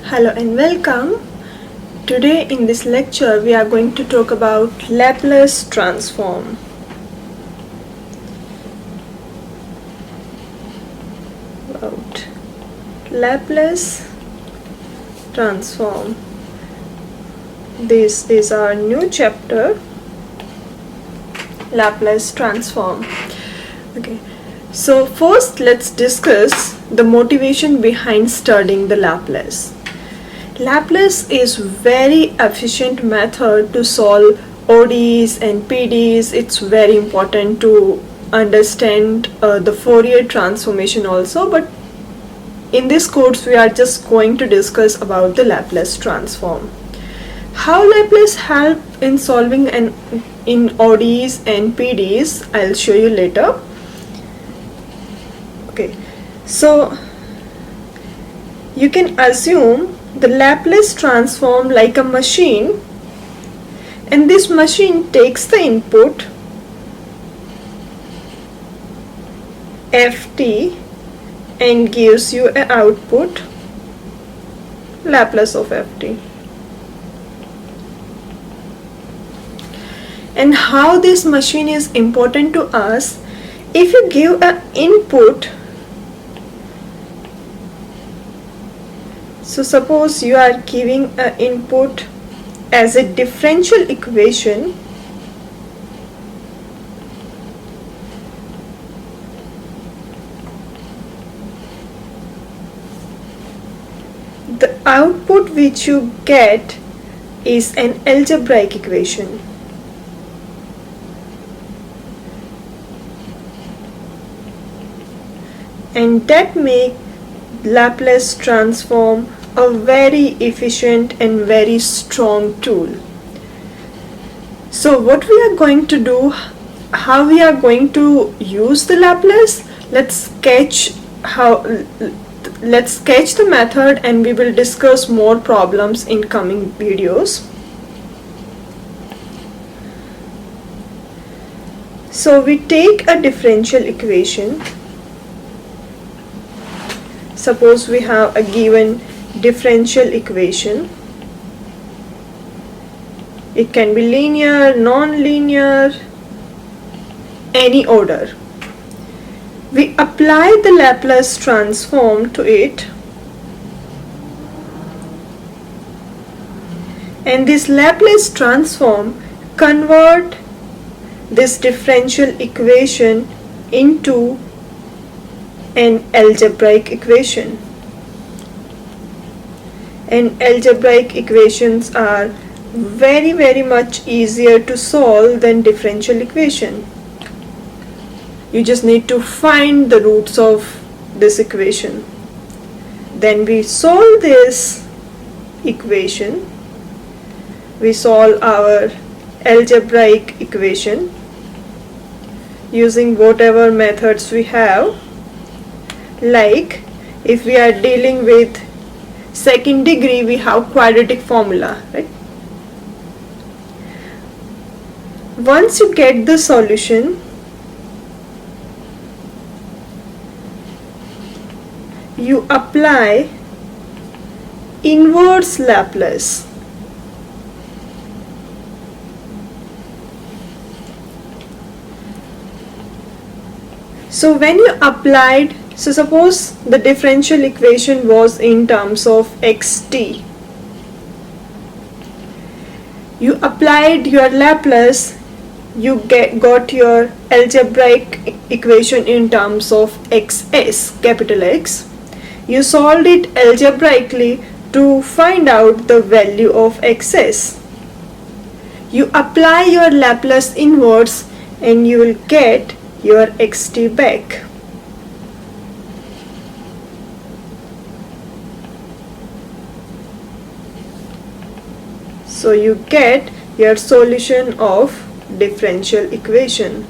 Hello and welcome. Today in this lecture we are going to talk about Laplace transform. About Laplace transform. This is our new chapter, Laplace transform. Okay. So first let's discuss the motivation behind studying the Laplace. Laplace is very efficient method to solve ODEs and PDEs. It's very important to understand the Fourier transformation also, but in this course we are just going to discuss about the Laplace transform. How Laplace help in solving in ODEs and PDEs, I'll show you later. Okay, so you can assume the Laplace transform like a machine, and this machine takes the input ft and gives you an output Laplace of ft. And how this machine is important to us: if you give an input, so suppose you are giving an input as a differential equation, the output which you get is an algebraic equation. And that makes Laplace transform a very efficient and very strong tool. So what we are going to do, how we are going to use the Laplace, let's sketch the method, and we will discuss more problems in coming videos. So we take a differential equation. Suppose we have a given differential equation. It can be linear, non-linear, any order. We apply the Laplace transform to it, and this Laplace transform convert this differential equation into an algebraic equation. And algebraic equations are very much easier to solve than differential equation. You just need to find the roots of this equation. Then we solve this equation. We solve our algebraic equation using whatever methods we have. Like if we are dealing with second degree, we have quadratic formula, right? Once you get the solution, you apply inverse Laplace. So when you applied, so suppose the differential equation was in terms of xt. You applied your Laplace, you got your algebraic equation in terms of xs, capital X. You solved it algebraically to find out the value of xs. You apply your Laplace inverse and you will get your xt back. So you get your solution of differential equation,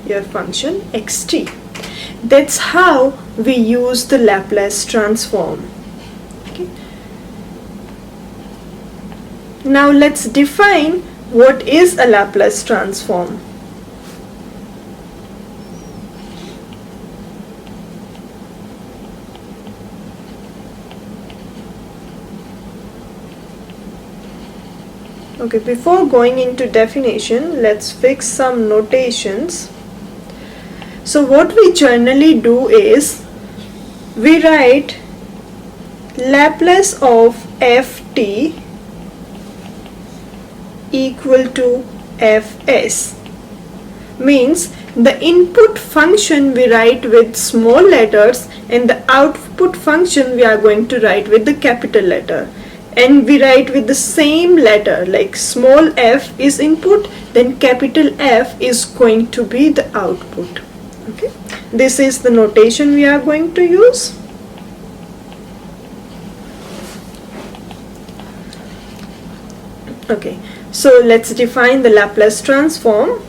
your function xt. That's how we use the Laplace transform. Okay. Now let's define what is a Laplace transform. Okay, before going into definition, let's fix some notations. So what we generally do is we write Laplace of ft equal to fs. Means the input function we write with small letters and the output function we are going to write with the capital letter, and we write with the same letter, like small f is input, then capital F is going to be the output. Okay, this is the notation we are going to use. Okay, so let's define the Laplace transform.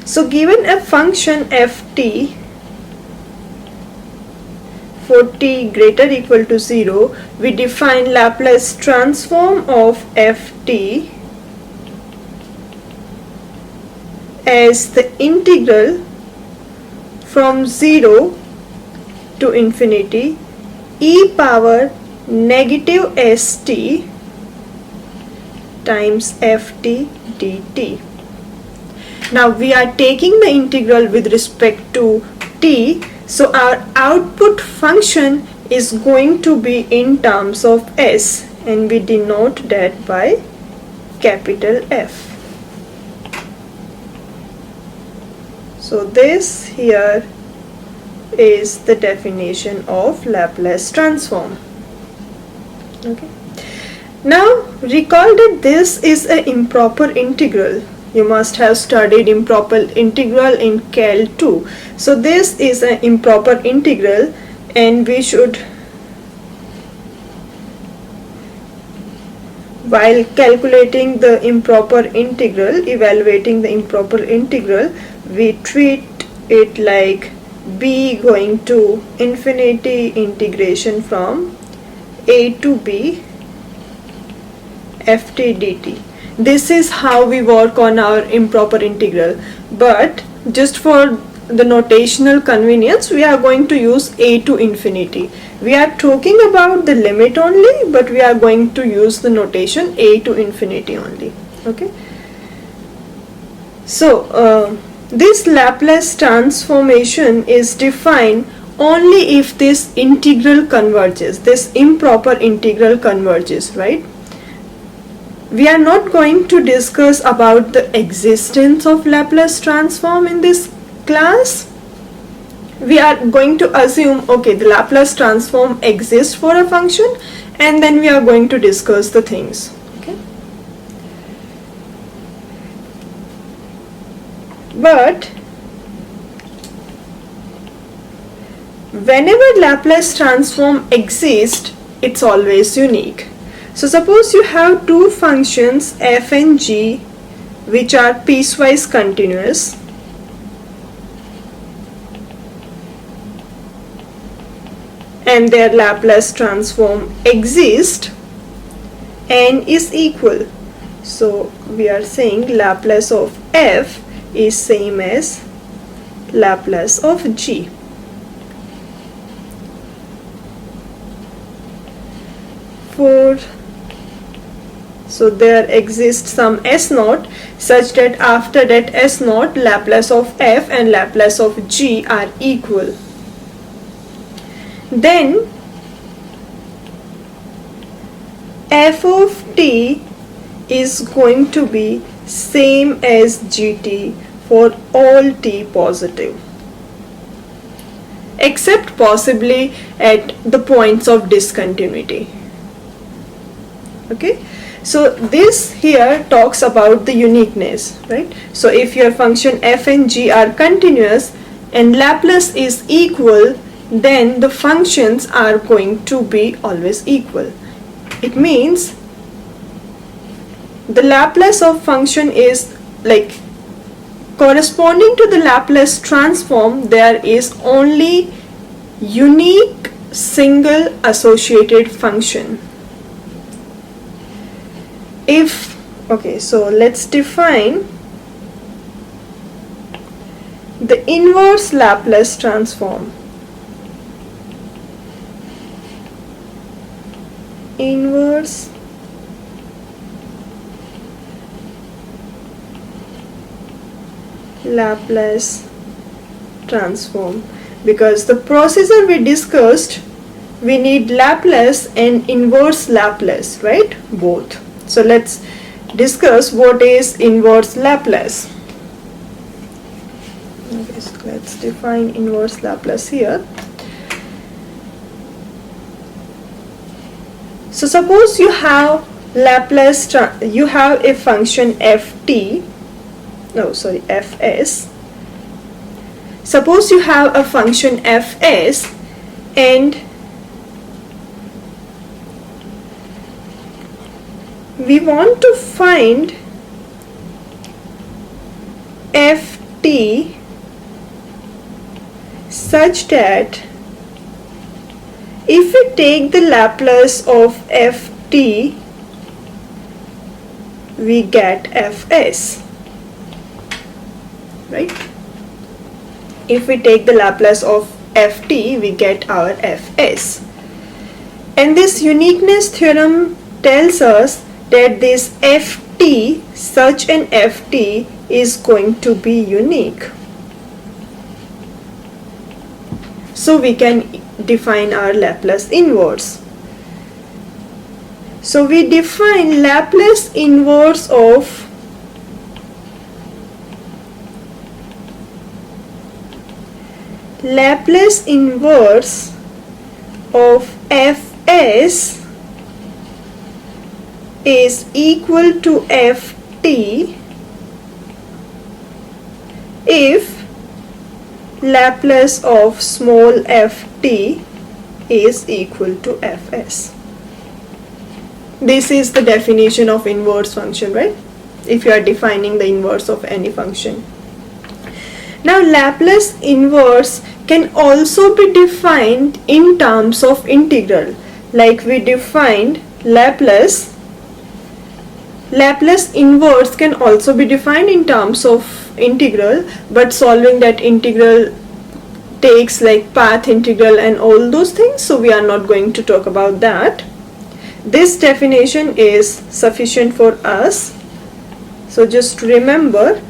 So given a function ft for t greater or equal to 0, we define Laplace transform of ft as the integral from 0 to infinity e power negative st times ft dt. Now we are taking the integral with respect to t, so our output function is going to be in terms of s, and we denote that by capital F. So this here is the definition of Laplace transform. Okay. Now recall that this is an improper integral. You must have studied improper integral in Cal 2. So this is an improper integral, and we should, while calculating the improper integral, evaluating the improper integral, we treat it like b going to infinity integration from a to b ft dt. This is how we work on our improper integral, but just for the notational convenience we are going to use a to infinity. We are talking about the limit only, but we are going to use the notation a to infinity only. Okay, so this Laplace transformation is defined only if this integral converges, this improper integral converges, right? We are not going to discuss about the existence of Laplace transform in this class. We are going to assume, okay, the Laplace transform exists for a function, and then we are going to discuss the things. Okay, but whenever Laplace transform exists, it's always unique. So suppose you have two functions f and g which are piecewise continuous, and their Laplace transform exists and is equal. So we are saying Laplace of f is same as Laplace of g. So there exists some s naught such that after that s naught, Laplace of f and Laplace of g are equal. Then f of t is going to be same as gt for all t positive, except possibly at the points of discontinuity. Okay, so this here talks about the uniqueness, right? So if your function f and g are continuous and Laplace is equal, then the functions are going to be always equal. It means the Laplace of function is like corresponding to the Laplace transform, there is only unique single associated function. Okay, so let's define the inverse Laplace transform. Inverse Laplace transform, because the procedure we discussed, we need Laplace and inverse Laplace, right? Both. So let's discuss what is inverse Laplace. Okay, so let's define inverse Laplace here. So suppose you have you have a function fs. Suppose you have a function fs and we want to find ft such that if we take the Laplace of ft, we get fs, right? If we take the Laplace of ft, we get our fs. And this uniqueness theorem tells us that this ft, such an ft, is going to be unique. So we can define our Laplace inverse. So we define Laplace inverse of fs is equal to ft if Laplace of small ft is equal to fs. This is the definition of inverse function, right? If you are defining the inverse of any function. Now Laplace inverse can also be defined in terms of integral. Like we defined Laplace inverse can also be defined in terms of integral, but solving that integral takes like path integral and all those things, so we are not going to talk about that. This definition is sufficient for us. So just remember,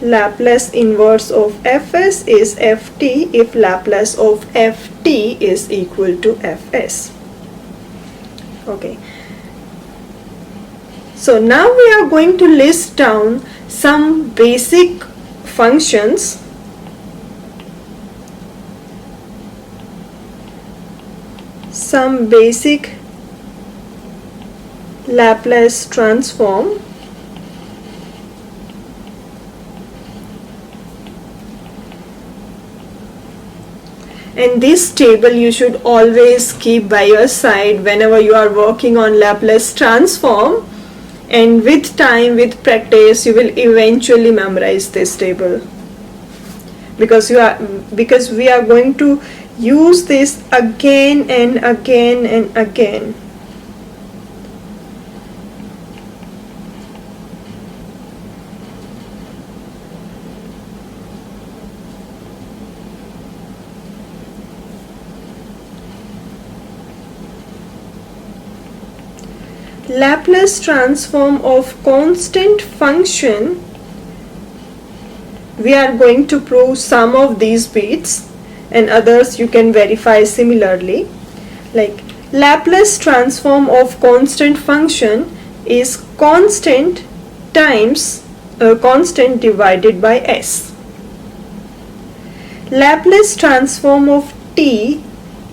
Laplace inverse of fs is ft if Laplace of ft is equal to fs. Okay. So now we are going to list down some basic functions Laplace transform and this table you should always keep by your side whenever you are working on Laplace transform, and with time, with practice, you will eventually memorize this table, because we are going to use this again and again and again. Laplace transform of constant function, we are going to prove some of these bits and others you can verify similarly. Like Laplace transform of constant function is constant times constant divided by s. Laplace transform of t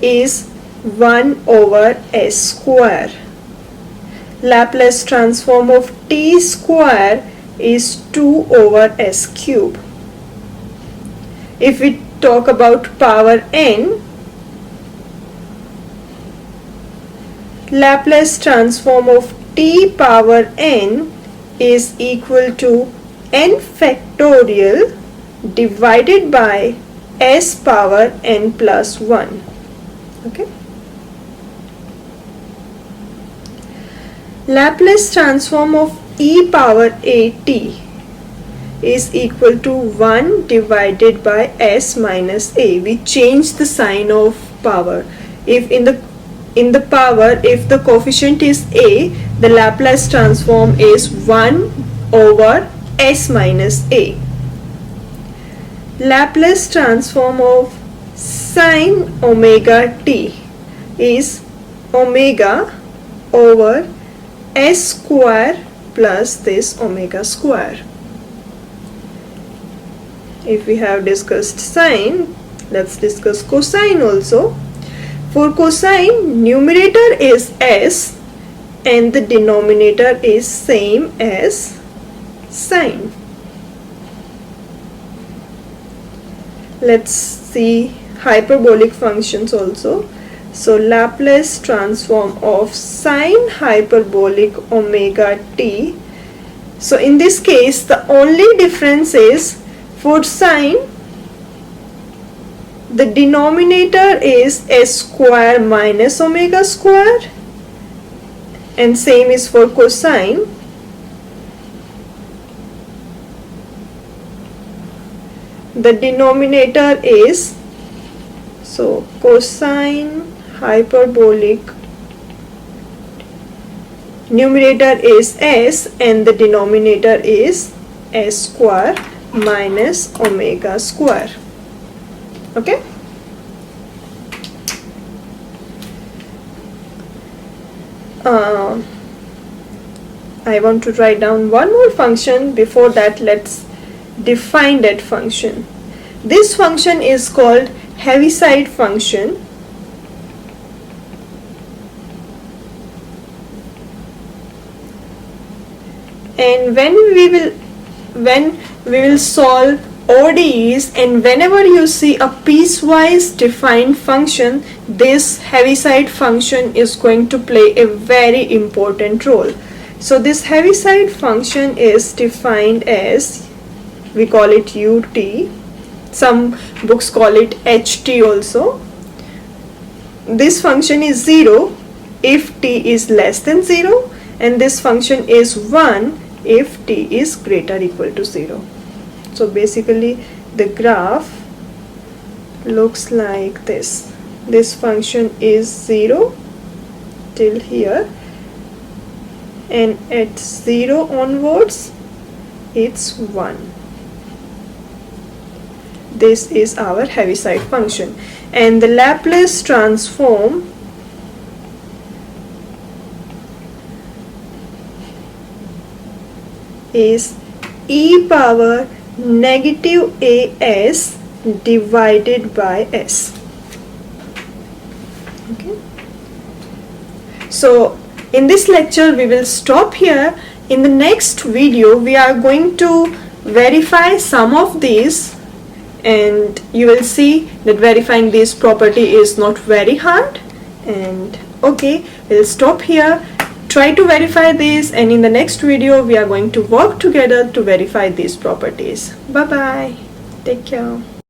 is 1 over s square. Laplace transform of t square is 2 over s cube. If we talk about power n, Laplace transform of t power n is equal to n factorial divided by s power n plus 1. Okay. Laplace transform of e power at is equal to 1 divided by s minus a. We change the sign of power. If in the power, if the coefficient is a, the Laplace transform is 1 over s minus a. Laplace transform of sine omega t is omega over s square plus this omega square. If we have discussed sine, let's discuss cosine also. For cosine, numerator is s and the denominator is same as sine. Let's see hyperbolic functions also. So Laplace transform of sine hyperbolic omega t. So in this case, the only difference is for sine, the denominator is s square minus omega square, and same is for cosine. The denominator is, so cosine hyperbolic, numerator is s and the denominator is s square minus omega square. Okay. I want to write down one more function. Before that, let's define that function. This function is called Heaviside function. And when we will solve ODEs, and whenever you see a piecewise defined function, this Heaviside function is going to play a very important role. So this Heaviside function is defined as, we call it UT, some books call it HT also. This function is 0 if t is less than 0, and this function is 1 if t is greater or equal to 0. So basically the graph looks like this. This function is 0 till here, and at 0 onwards it's 1. This is our Heaviside function, and the Laplace transform is e power negative as divided by s. Okay. So in this lecture we will stop here. In the next video we are going to verify some of these, and you will see that verifying this property is not very hard. And okay, we'll stop here. Try to verify this, and in the next video we are going to work together to verify these properties. Bye bye. Take care.